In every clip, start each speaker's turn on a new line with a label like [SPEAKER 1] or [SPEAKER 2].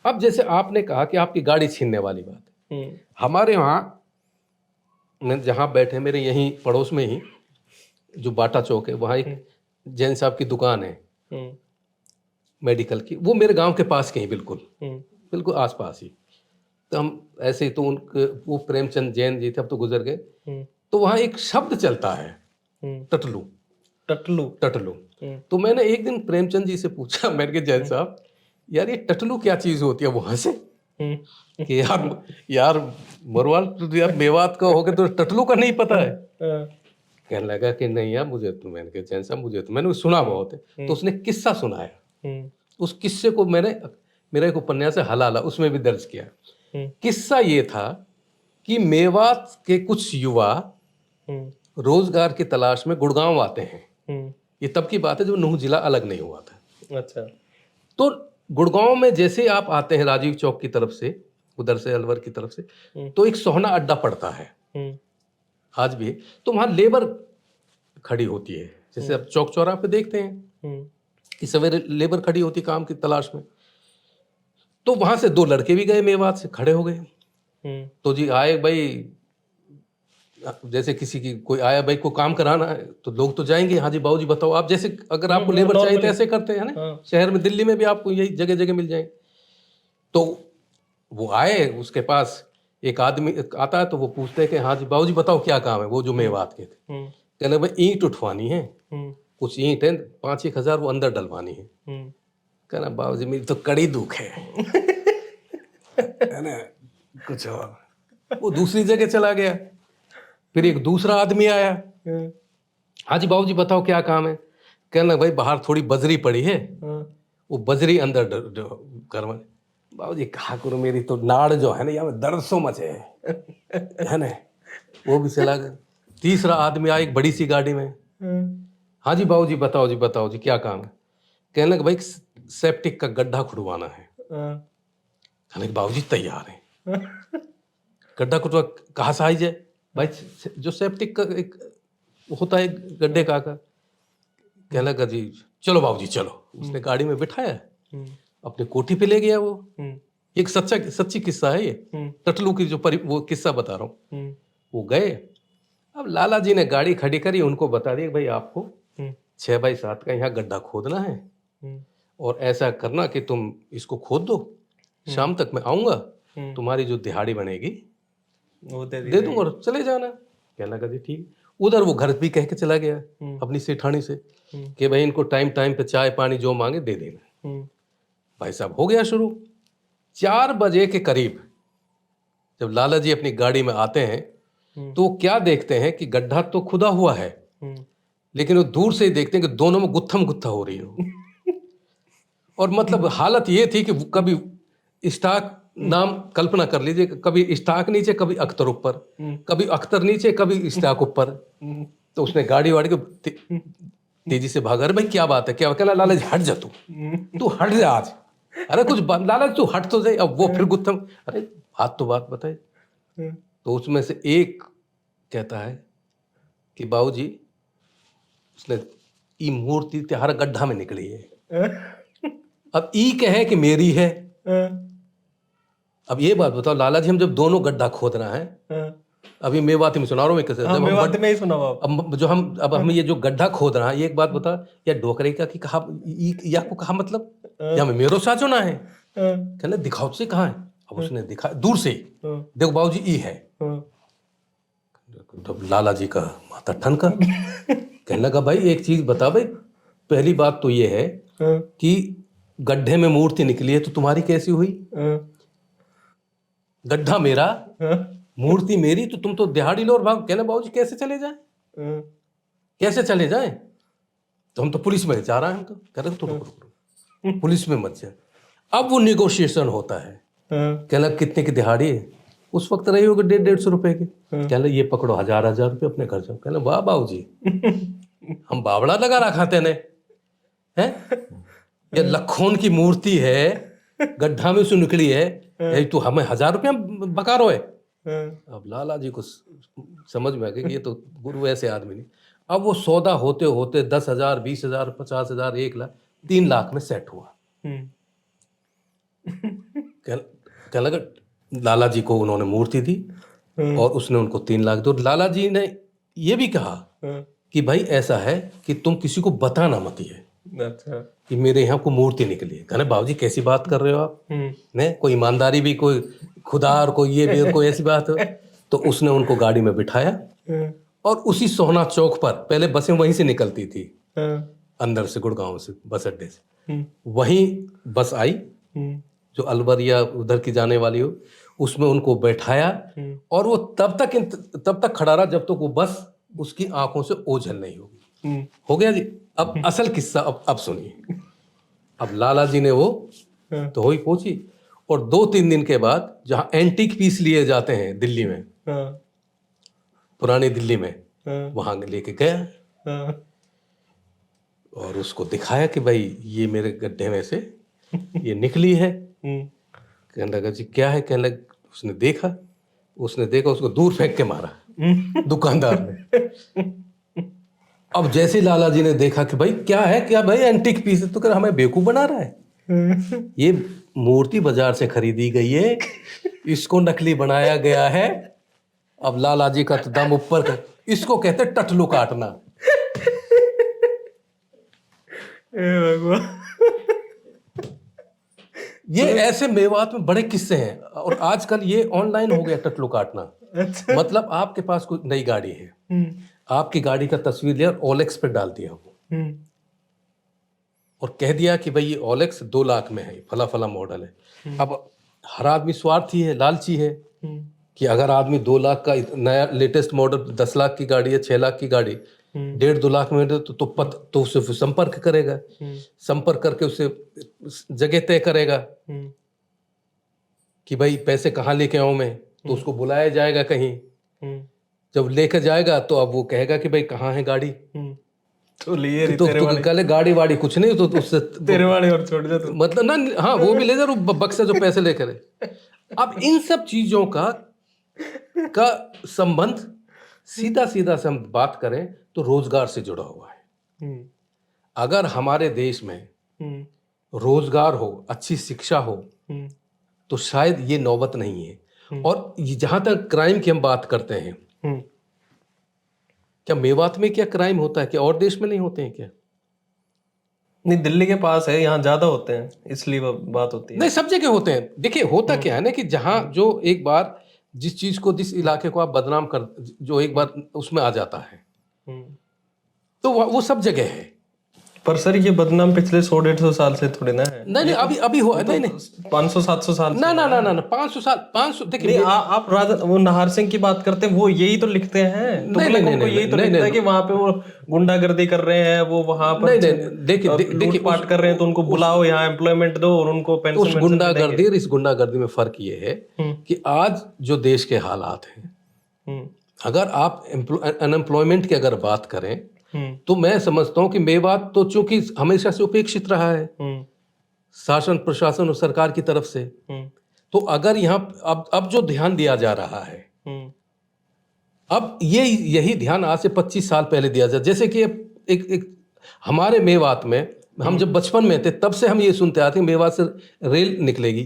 [SPEAKER 1] अब जैसे आपने कहा कि आपकी गाड़ी छीनने वाली बात है, हमारे वहाँ मैं जहाँ बैठे मेरे यहीं पड़ोस में ही जो बाटा चौक है वहाँ एक जैन साहब की दुकान है मेडिकल की, वो मेरे गांव के पास के ही बिल्कुल बिल्कुल आसपास ही। तो हम ऐसे ही तो उनके वो प्रेमचंद जैन जी थे, अब तो गुजर गए। तो वहाँ एक शब्द चलता है टटलू
[SPEAKER 2] टटलू
[SPEAKER 1] टटलू। तो मैंने एक दिन प्रेमचंद जी से पूछा, मैंने कहा जैन साहब यार ये टटलू क्या चीज होती है? वहां से कि यार मरवाल तो यार मेवात का हो गया तो टटलू का नहीं पता है। कहने लगा कि नहीं यार मुझे तो, मैंने कहा जैन साहब मुझे तो, मैंने सुना बहुत है। तो उसने किस्सा सुनाया, उस किस्से को मैंने मेरा एक उपन्यास है हलाला उसमें भी दर्ज किया। किस्सा ये था कि मेवात के कुछ युवा रोजगार की तलाश में गुड़गांव आते हैं। ये तब की बात है जब नूह जिला अलग नहीं हुआ था।
[SPEAKER 2] अच्छा।
[SPEAKER 1] तो गुड़गांव में जैसे आप आते हैं राजीव चौक की तरफ से, उधर से अलवर की तरफ से, तो एक सोहना अड्डा पड़ता है, आज भी। तो वहां लेबर खड़ी होती है, जैसे आप चौक चौराहे पे देखते हैं कि सवेरे लेबर खड़ी होती काम की तलाश में। तो वहां से दो लड़के भी गए मेवात से, खड़े हो गए। तो जी आए भाई, जैसे किसी की कोई आया भाई को काम कराना है तो लोग तो जाएंगे, हाँ जी बाबूजी बताओ आप, जैसे अगर आपको लेबर चाहिए तो ऐसे करते हैं ना। शहर में दिल्ली में भी आपको यही जगह जगह मिल जाएंगे। तो वो आए, उसके पास एक आदमी आता है तो वो पूछते हैं कि हाँ जी बाबूजी बताओ क्या काम है। वो जो मेवात के थे, कहने भाई ईंट उठवानी है, कुछ ईंट है 5-1 हजार वो अंदर डलवानी है। कहना बाबूजी मेरी तो कड़ी दुख है है ना, कुछ और। वो दूसरी जगह चला गया। फिर एक दूसरा आदमी आया, हाँ जी बाबूजी बताओ क्या काम है। कहना भाई बाहर थोड़ी बजरी पड़ी है, वो बजरी अंदर करवा। बाबूजी कहा करो मेरी तो नाड़ जो है ना यहाँ में दर्द सो मचे है ना। वो भी चला गया। तीसरा आदमी आया एक बड़ी सी गाड़ी में, हाँ जी बाबूजी बताओ जी क्या काम है। कहने लगा भाई सेप्टिक का गड्ढा खुदवाना है। कहने लगे बाबूजी तैयार है। गड्ढा खुदवा कहाँ से आई जाए भाई, जो सेप्टिक का एक होता है गड्ढे का आकर। कहने लगा जी चलो बाबूजी चलो। उसने गाड़ी में बिठाया, अपने कोठी पे ले गया। वो एक सच्ची किस्सा है ये, टटलू की जो वो किस्सा बता रहा हूँ। वो गए, अब लाला जी ने गाड़ी खड़ी करी, उनको बता दिया भाई आपको 6x7 का यहाँ गड्ढा खोदना है, और ऐसा करना कि तुम इसको खोद दो, शाम तक मैं आऊंगा, तुम्हारी जो दिहाड़ी बनेगी वो दे दूंगा और चले जाना। कहना लगा जी ठीक। उधर वो घर भी कह के चला गया अपनी सेठानी से कि भाई इनको टाइम टाइम पे चाय पानी जो मांगे दे देना। भाई साहब हो गया शुरू। 4 बजे के करीब जब लाला जी अपनी गाड़ी में आते हैं तो वो क्या देखते हैं कि गड्ढा तो खुदा हुआ है, लेकिन वो दूर से ही देखते हैं कि दोनों में गुत्थम गुत्था हो रही हो। और मतलब हालत ये थी कि कभी स्टाक नाम कल्पना कर लीजिए, कभी स्टाक नीचे कभी अख्तर ऊपर, कभी अख्तर नीचे कभी स्टाक ऊपर। तो उसने गाड़ी वाड़ी को तेजी से भागा। अरे भाई क्या बात है, क्या कहना लाला जी हट जा, तू हट जा आज। अरे कुछ लाला तू हट तो जाए। अब वो फिर गुत्थम, अरे हाथ तो बात बताए। तो उसमें से एक कहता है कि बाबूजी उसने ई मूर्ति त्यार गड्ढा में निकली है। अब ई कहे कि मेरी है। अब ये बात बताओ लाला जी, हम जब दोनों गड्ढा खोद रहा है, अभी मेवात में सुना रहा हूँ कैसे,
[SPEAKER 2] मेवात में ही सुना
[SPEAKER 1] अब जो हम ये जो गड्ढा खोद रहा है, ये एक बात बता, या डोकरे का कि कहा या को कहा मतलब या में मेरो साचो ना है। कहने दिखाओ से कहाँ है। अब उसने दिखा दूर से, देखो बाबूजी ई है। तो लाला जी का माथा ठनका। कहने लगा भाई एक चीज बता भाई, पहली बात तो ये है कि गड्ढे में मूर्ति निकली है तो तुम्हारी कैसी हुई? गड्ढा मेरा, मूर्ति मेरी, तो तुम तो दिहाड़ी लो और भाग। कहना बाबूजी कैसे चले जाए, कैसे चले जाए? तो हम तो पुलिस में जा रहे हैं। तो कह रहे तो रुको, पुलिस में मत जा। अब वो निगोशिएशन होता है। कहना कितने की दिहाड़ी है? उस वक्त रही होगी 150-150 रुपए की। कहना ये पकड़ो 1000 रुपये अपने घर जाओ। कहना वाह बाबूजी हम बावड़ा लगा रखा तेने है, ये लखों की मूर्ति है, गड्ढा में से निकली है, तू हमें 1000 रुपया बका रो है। अब लाला जी को समझ में आ गया कि ये तो गुरु ऐसे आदमी नहीं। अब वो सौदा होते होते 10,000, 20,000, 50,000, 1 लाख, 3 लाख में सेट हुआ। कहने लगा लाला जी को उन्होंने मूर्ति दी और उसने उनको 3 लाख दिए। और लाला जी ने ये भी कहा कि भाई ऐसा है कि तुम किसी को बताना मत ये
[SPEAKER 2] अच्छा
[SPEAKER 1] कि मेरे यहाँ को मूर्ति निकली है। कहने बाबूजी कैसी बात कर रहे हो आप, ने कोई ईमानदारी भी, कोई खुदा और कोई ये भी और कोई ऐसी बात हो। तो उसने उनको गाड़ी में बिठाया और उसी सोहना चौक पर, पहले बसें वहीं से निकलती थी अंदर से, गुड़गांव से, बस अड्डे से, वहीं बस आई जो अलवर या उधर की जाने वाली हो, उसमें उनको बैठाया और वो तब तक खड़ा रहा जब तक वो बस उसकी आंखों से ओझल नहीं होगी। हो गया जी। अब असल किस्सा अब सुनिए। अब लाला जी ने वो तो वही पहुंची और 2-3 दिन के बाद जहां एंटीक पीस लिए जाते हैं दिल्ली में, पुरानी दिल्ली में, वहां लेके गया और उसको दिखाया कि भाई ये मेरे गड्ढे में से ये निकली है। कहने लगा जी क्या है? कहने लगा, उसने देखा उसको दूर फेंक के मारा दुकानदार ने। अब जैसे लाला जी ने देखा कि भाई क्या है, क्या भाई एंटीक पीस है, तो कह हमें बेवकूफ बना रहा है, ये मूर्ति बाजार से खरीदी गई है, इसको नकली बनाया गया है। अब लाला जी का तो दम ऊपर कर, इसको कहते टटलू काटना। ये ऐसे मेवात में बड़े किस्से हैं। और आजकल ये ऑनलाइन हो गया टटलू काटना। अच्छा। मतलब आपके पास कोई नई गाड़ी है, आपकी गाड़ी का तस्वीर लिया और OLX पे डाल दिया वो और कह दिया कि भाई ये OLX 2 लाख में है, फला फला मॉडल है। अब हर आदमी स्वार्थी है, लालची है कि अगर आदमी 2 लाख का नया लेटेस्ट मॉडल, 10 लाख की गाड़ी है, 6 लाख की गाड़ी 1.5-2 लाख में तो उससे संपर्क करेगा, संपर्क करके उससे जगह तय करेगा कि भाई पैसे कहाँ लेके आऊं मैं, तो उसको बुलाया जाएगा कहीं। जब लेकर जाएगा तो अब वो कहेगा कि भाई कहाँ है गाड़ी,
[SPEAKER 2] तो लिए
[SPEAKER 1] तो कल गाड़ी वाड़ी कुछ नहीं, तो उससे
[SPEAKER 2] तेरे वाले और छोड़ दे तो।
[SPEAKER 1] मतलब ना, हाँ वो भी ले जा, बक्से जो पैसे लेकर। अब इन सब चीजों का संबंध सीधा से हम बात करें तो रोजगार से जुड़ा हुआ है। अगर हमारे देश में रोजगार हो, अच्छी शिक्षा हो, तो शायद ये नौबत नहीं है। और जहां तक क्राइम की हम बात करते हैं, क्या मेवात में क्या क्राइम होता है, क्या और देश में नहीं होते हैं क्या?
[SPEAKER 2] नहीं, दिल्ली के पास है, यहाँ ज्यादा होते हैं, इसलिए बात होती है।
[SPEAKER 1] नहीं, सब जगह होते हैं। देखिए होता क्या है ना कि जहां जो एक बार जिस चीज को, जिस इलाके को आप बदनाम कर, जो एक बार उसमें आ जाता है, तो वो सब जगह है।
[SPEAKER 2] पर सर ये बदनाम पिछले 100-150 साल से थोड़ी ना है।
[SPEAKER 1] नहीं, अभी हो, नहीं
[SPEAKER 2] 500-700 साल
[SPEAKER 1] ना 500 साल, 500। देखिए
[SPEAKER 2] आप राजा वो नाहर सिंह की बात करते हैं, वो यही तो लिखते हैं। तुगलक यही तो लिखता है कि वहां पे वो गुंडागर्दी कर रहे हैं, वो वहां पर देखिए लूटपाट कर रहे हैं, तो उनको बुलाओ यहाँ, एम्प्लॉयमेंट दो और उनको पेंशन।
[SPEAKER 1] उस गुंडागर्दी में फर्क ये है कि आज जो देश के हालात हैं, अगर आप अनएम्प्लॉयमेंट की अगर बात करें तो मैं समझता हूं कि मेवात तो चूंकि हमेशा से उपेक्षित रहा है शासन, प्रशासन और सरकार की तरफ से, तो अगर यहाँ अब जो ध्यान दिया जा रहा है, अब यही ध्यान आज से 25 साल पहले दिया जाए। जैसे कि एक हमारे मेवात में, हम जब बचपन में थे तब से हम ये सुनते आते हैं मेवात से रेल निकलेगी।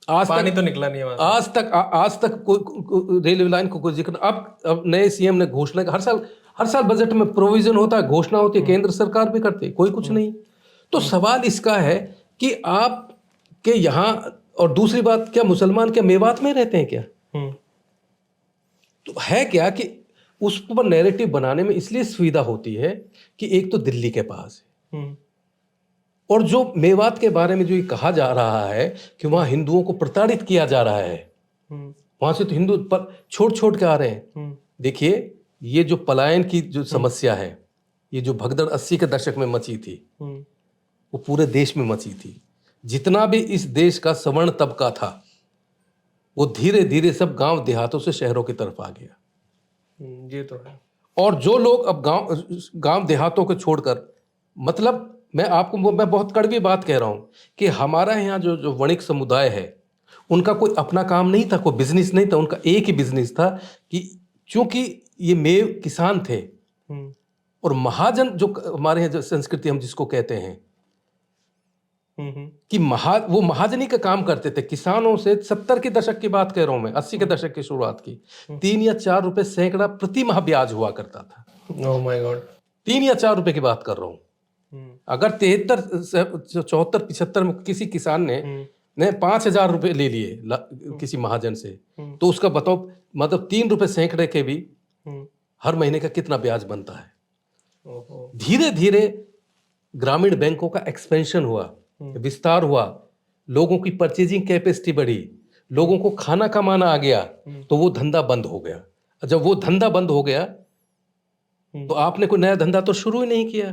[SPEAKER 1] आज पानी तो निकला नहीं है आज तक कोई रेलवे लाइन को कोई जिक्र। अब नए सीएम ने घोषणा, हर साल बजट में प्रोविजन होता है, घोषणा होती है, केंद्र सरकार भी करती है, कोई कुछ नहीं। तो सवाल इसका है कि आप के यहाँ, और दूसरी बात, क्या मुसलमान क्या मेवात में रहते हैं क्या? तो है क्या कि उस पर नैरेटिव बनाने में इसलिए सुविधा होती है कि एक तो दिल्ली के पास है, और जो मेवात के बारे में जो ये कहा जा रहा है कि वहां हिंदुओं को प्रताड़ित किया जा रहा है, वहां से तो हिंदू पर छोड़ के आ रहे हैं। देखिए ये जो पलायन की जो समस्या है, ये जो भगदड़ 80 के दशक में मची थी, वो पूरे देश में मची थी। जितना भी इस देश का सवर्ण तबका था, वो धीरे धीरे सब गांव देहातों से शहरों की तरफ आ गया।
[SPEAKER 2] ये तो है।
[SPEAKER 1] और जो लोग अब गांव देहातों को छोड़कर, मतलब मैं बहुत कड़वी बात कह रहा हूं कि हमारा यहाँ जो वणिक समुदाय है, उनका कोई अपना काम नहीं था, कोई बिजनेस नहीं था, उनका एक ही बिजनेस था कि चूंकि ये मेव किसान थे, और महाजन जो हमारे यहाँ जो संस्कृति हम जिसको कहते हैं, कि वो महाजनी का काम करते थे किसानों से। 70 के दशक की बात कह रहा हूं मैं, 80 के दशक की शुरुआत की। 3 या 4 रुपए सैकड़ा प्रति माह ब्याज हुआ करता था।
[SPEAKER 2] ओह माय गॉड,
[SPEAKER 1] 3 या 4 रुपए की बात कर रहा हूं। अगर 73, 74, 75 में किसी किसान ने 5,000 रुपए ले लिए किसी महाजन से, तो उसका बताओ मतलब 3 रुपए सैकड़े के भी हर महीने का कितना ब्याज बनता है। धीरे धीरे ग्रामीण बैंकों का एक्सपेंशन हुआ, विस्तार हुआ, लोगों की परचेजिंग कैपेसिटी बढ़ी, लोगों को खाना कमाना आ गया, तो वो धंधा बंद हो गया। जब वो धंधा बंद हो गया तो आपने कोई नया धंधा तो शुरू ही नहीं किया।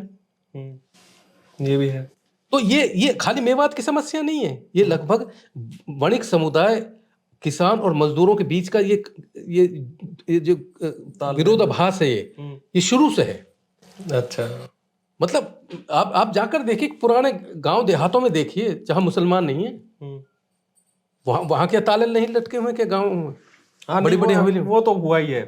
[SPEAKER 2] ये भी है।
[SPEAKER 1] तो ये खाली मेवात की समस्या नहीं है, ये लगभग वणिक समुदाय, किसान और मजदूरों के बीच का ये जो विरोधाभास है, ये शुरू से है।
[SPEAKER 2] अच्छा,
[SPEAKER 1] मतलब आप जाकर देखिए पुराने गांव देहातों में, देखिए जहां मुसलमान नहीं है, वहां क्या ताले नहीं लटके हुए क्या गांव में?
[SPEAKER 2] बड़ी बड़ी हवेली, वो तो हुआ ही है।